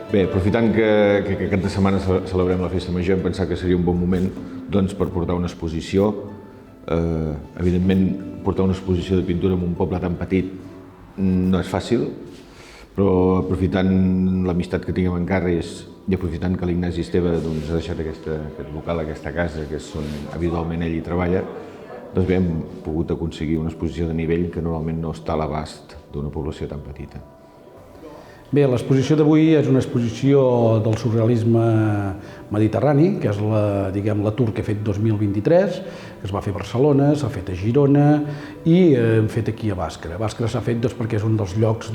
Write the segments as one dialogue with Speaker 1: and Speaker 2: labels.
Speaker 1: Bé, aprofitant que aquesta setmana celebrem la Festa Major, hem pensat que seria un bon moment per portar una exposició. Evidentment, portar una exposició de pintura en un poble tan petit no és fàcil, però aprofitant l'amistat que tinguem amb Carris i aprofitant que l'Ignasi Esteve ha deixat aquest local, aquesta casa, que és on habitualment ell hi treballa, doncs bé, hem pogut aconseguir una exposició de nivell que normalment no està a l'abast d'una població tan petita.
Speaker 2: Bé, l'exposició d'avui és una exposició del surrealisme mediterrani, que és la Tour que he fet 2023, que es va fer a Barcelona, s'ha fet a Girona i hem fet aquí a Bàscara. Bàscara s'ha fet perquè és un dels llocs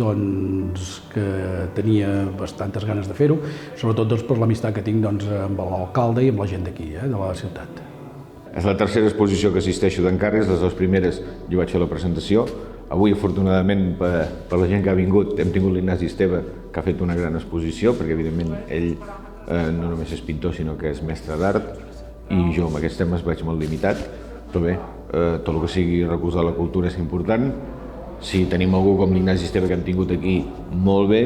Speaker 2: que tenia bastantes ganes de fer-ho, sobretot per l'amistat que tinc amb l'alcalde i amb la gent d'aquí, de la ciutat.
Speaker 1: És la tercera exposició que assisteixo d'en Carris, les dues primeres jo vaig fer la presentació. Avui, afortunadament, per la gent que ha vingut, hem tingut l'Ignasi Esteve, que ha fet una gran exposició, perquè evidentment ell no només és pintor, sinó que és mestre d'art, i jo amb aquests temes vaig molt limitat, però bé, tot el que sigui recolzar la cultura és important. Si tenim algú com l'Ignasi Esteve que hem tingut aquí, molt bé,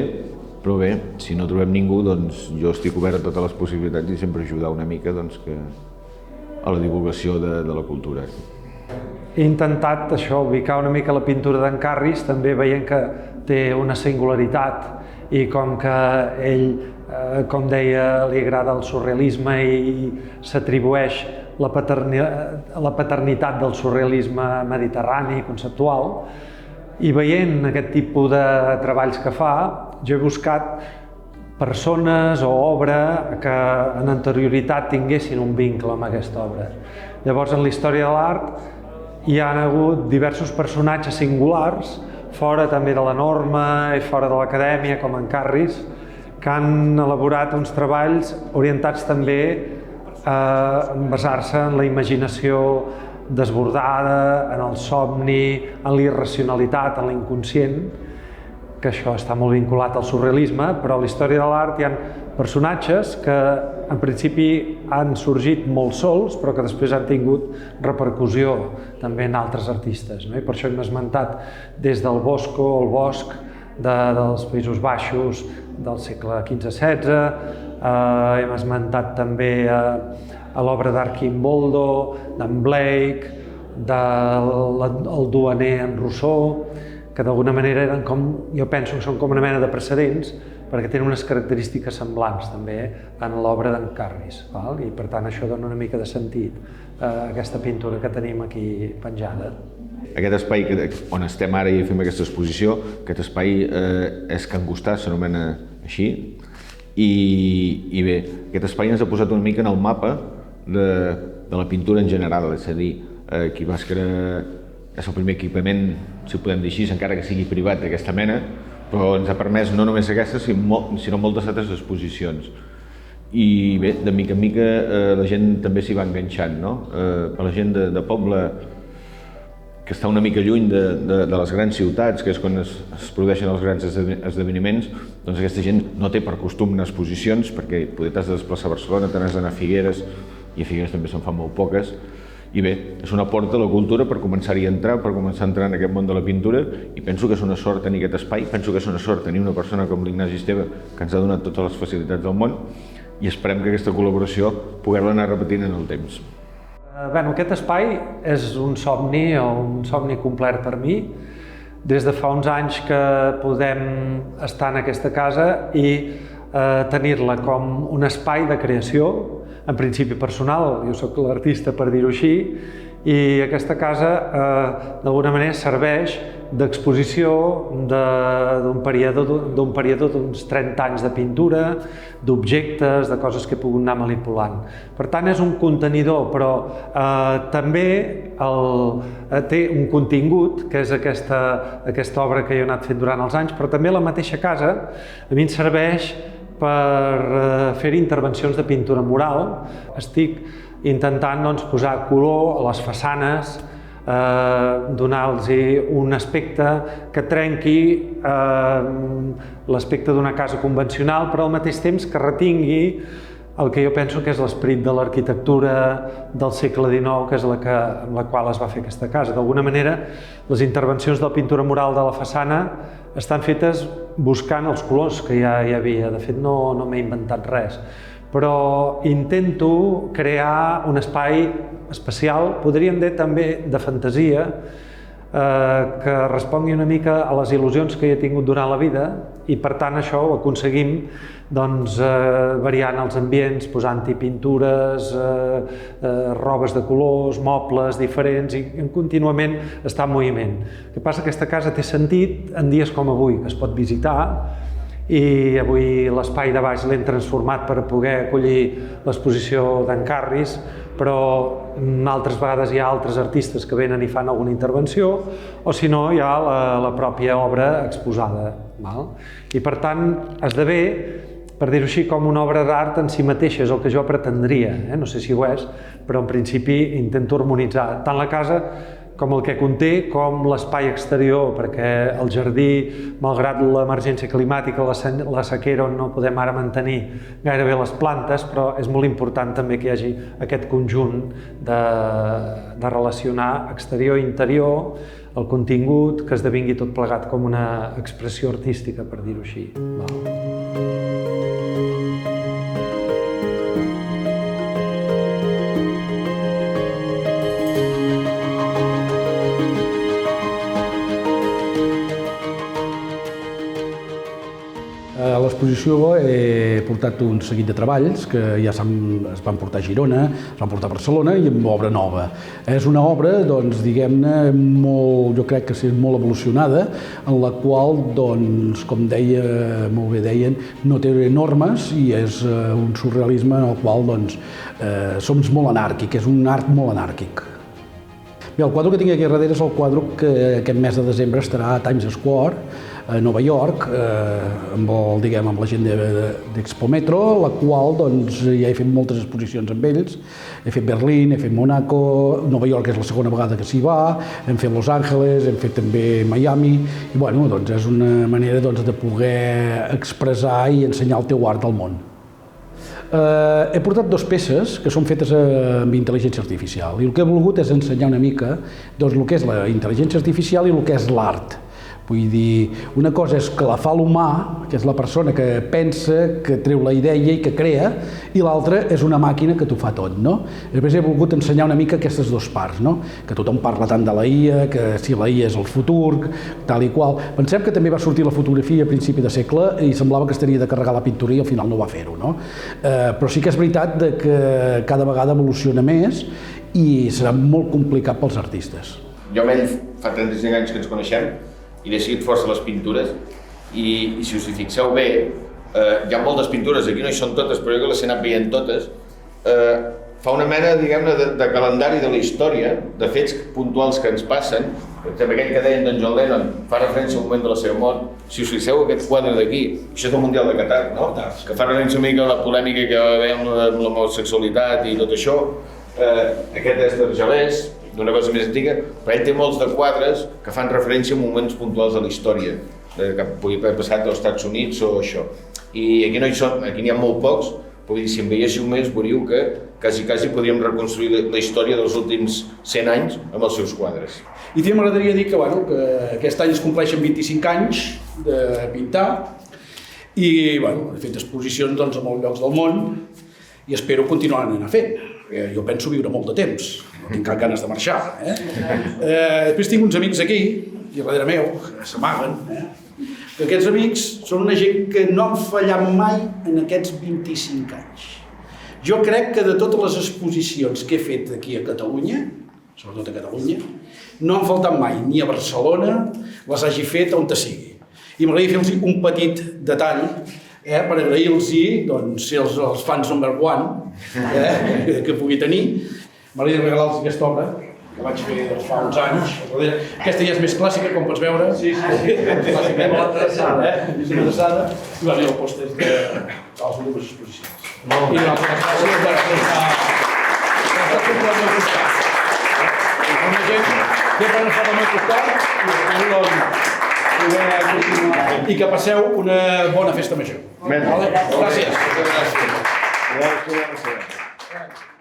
Speaker 1: però bé, si no trobem ningú, doncs jo estic obert a totes les possibilitats i sempre ajudar una mica a la divulgació de la cultura.
Speaker 3: He intentat ubicar una mica la pintura d'en Carris, també veient que té una singularitat i com que ell, com deia, li agrada el surrealisme i s'atribueix la paternitat del surrealisme mediterrani conceptual, i veient aquest tipus de treballs que fa, jo he buscat persones o obra que en anterioritat tinguessin un vincle amb aquesta obra. Llavors, en la història de l'art hi ha hagut diversos personatges singulars, fora també de la norma i fora de l'acadèmia, com en Carris, que han elaborat uns treballs orientats també a basar-se en la imaginació desbordada, en el somni, en la irracionalitat, en l'inconscient, que això està molt vinculat al surrealisme, però a la història de l'art hi ha personatges que en principi han sorgit molt sols, però que després han tingut repercussió també en altres artistes. I per això hem esmentat des del Bosco, el Bosch dels Països Baixos del segle XV-XVI, hem esmentat també a l'obra d'Arquimboldo, d'en Blake, del Duaner en Rousseau, que d'alguna manera eren jo penso que són com una mena de precedents, perquè tenen unes característiques semblants també en l'obra d'en Carris, i per tant això dona una mica de sentit a aquesta pintura que tenim aquí penjada.
Speaker 1: Aquest espai on estem ara i fem aquesta exposició, aquest espai és Can Gustà, s'anomena així, i bé, aquest espai ens ha posat una mica en el mapa de la pintura en general, és a dir, aquí a Bàscara és el primer equipament, si ho podem dir així, encara que sigui privat d'aquesta mena, però ens ha permès no només aquesta, sinó moltes altres exposicions. I bé, de mica en mica la gent també s'hi va enganxant, no? Per la gent de poble que està una mica lluny de les grans ciutats, que és quan es produeixen els grans esdeveniments, doncs aquesta gent no té per costum anar a exposicions, perquè poder t'has de desplaçar a Barcelona, te n'has d'anar a Figueres, i a Figueres també se'n fan molt poques. I bé, és una porta a la cultura per començar-hi a entrar, per començar a entrar en aquest món de la pintura, i penso que és una sort tenir aquest espai, penso que és una sort tenir una persona com l'Ignasi Esteve, que ens ha donat totes les facilitats del món, i esperem que aquesta col·laboració poder-la anar repetint en el temps.
Speaker 3: Aquest espai és un somni complet per mi. Des de fa uns anys que podem estar en aquesta casa i tenir-la com un espai de creació, en principi personal, jo soc l'artista per dir-ho així, i aquesta casa d'alguna manera serveix d'exposició d'un període d'uns 30 anys de pintura, d'objectes, de coses que he pogut anar manipulant. Per tant, és un contenidor, però també té un contingut, que és aquesta obra que jo he anat fent durant els anys, però també la mateixa casa a mi em serveix per fer intervencions de pintura mural. Estic intentant posar color a les façanes, donar-los un aspecte que trenqui l'aspecte d'una casa convencional, però al mateix temps que retingui el que jo penso que és l'esperit de l'arquitectura del segle XIX, que és amb la qual es va fer aquesta casa. D'alguna manera, les intervencions de la pintura mural de la façana estan fetes buscant els colors que ja hi havia. De fet, no m'he inventat res. Però intento crear un espai especial, podríem dir també de fantasia, que respongui una mica a les il·lusions que he tingut durant la vida i per tant això ho aconseguim variant els ambients, posant-hi pintures, robes de colors, mobles diferents i contínuament està en moviment. El que passa que aquesta casa té sentit en dies com avui, que es pot visitar i avui l'espai de baix l'hem transformat per poder acollir l'exposició d'en Carris, però altres vegades hi ha altres artistes que venen i fan alguna intervenció, o si no hi ha la pròpia obra exposada. I per tant esdevé, per dir-ho així, com una obra d'art en si mateixa, és el que jo pretendria, no sé si ho és, però en principi intento harmonitzar tant la casa com el que conté, com l'espai exterior, perquè el jardí, malgrat l'emergència climàtica, la sequera on no podem ara mantenir gairebé les plantes, però és molt important també que hi hagi aquest conjunt de relacionar exterior i interior, el contingut, que esdevingui tot plegat com una expressió artística, per dir-ho així.
Speaker 2: A l'exposició he portat un seguit de treballs que ja es van portar a Girona, es van portar a Barcelona i amb obra nova. És una obra, doncs, diguem-ne, jo crec que és molt evolucionada, en la qual, doncs, com deia, molt bé deien, no té normes i és un surrealisme en el qual, doncs, som molt anàrquic, és un art molt anàrquic. Bé, el quadre que tinc aquí darrere és el quadre que aquest mes de desembre estarà a Times Square, a Nova York, amb la gent d'Expo Metro, la qual ja he fet moltes exposicions amb ells. He fet Berlín, he fet Monaco, Nova York és la segona vegada que s'hi va, hem fet Los Angeles, hem fet també Miami, i bueno, és una manera de poder expressar i ensenyar el teu art al món. He portat dues peces que són fetes amb intel·ligència artificial i el que he volgut és ensenyar una mica el que és la intel·ligència artificial i el que és l'art. Vull dir, una cosa és que la fa l'humà, que és la persona que pensa, que treu la idea i que crea, i l'altra és una màquina que t'ho fa tot, no? Després he volgut ensenyar una mica aquestes dues parts, no? Que tothom parla tant de la IA, que si la IA és el futur, tal i qual. Pensem que també va sortir la fotografia a principi de segle i semblava que estaria de carregar la pintura i al final no va fer-ho, no? Però sí que és veritat que cada vegada evoluciona més i serà molt complicat pels artistes.
Speaker 1: Jo amb ell fa 35 anys que ens coneixem i he seguit força les pintures i si us hi fixeu bé, hi ha moltes pintures, aquí no hi són totes, però jo que les he anat veient totes, fa una mena, diguem-ne, de calendari de la història, de fets puntuals que ens passen. Per exemple, aquell que deien d'en John Lennon fa referència al moment de la seva mort. Si us fixeu aquest quadre d'aquí, això és del Mundial de Qatar, no? Que fa referència una mica a la polèmica que va haver amb l'homosexualitat i tot això. Aquest és d'Argelès, d'una cosa més antiga, però ell té molts de quadres que fan referència a moments puntuals de la història, que pugui haver passat als Estats Units o això. I aquí no hi són, aquí n'hi ha molt pocs, però si en veiéssiu més veuríeu que quasi podríem reconstruir la història dels últims 100 anys amb els seus quadres.
Speaker 2: I també m'agradaria dir que aquest any es compleixen 25 anys de pintar i he fet exposicions a molts llocs del món i espero continuar anar fent. Jo penso viure molt de temps, no tinc cap ganes de marxar. Després tinc uns amics aquí, i darrere meu, que s'amaguen, que aquests amics són una gent que no han fallat mai en aquests 25 anys. Jo crec que de totes les exposicions que he fet aquí a Catalunya, sobretot a Catalunya, no han faltat mai, ni a Barcelona, les hagi fet on sigui. I m'agradaria fer-los un petit detall per agrair-los ser els fans number one que pugui tenir. M'agradaria regalar-los aquesta obra, que vaig fer fa uns anys. Aquesta ja és més clàssica, com pots veure. Sí. Clàssica, molt adreçada. És una adreçada. I va venir el pòster de les últimes exposicions. I les gràcies per estar sempre al meu costat. Una gent que per estar al meu costat i que passeu una bona festa major. Gràcies.
Speaker 1: Gràcies.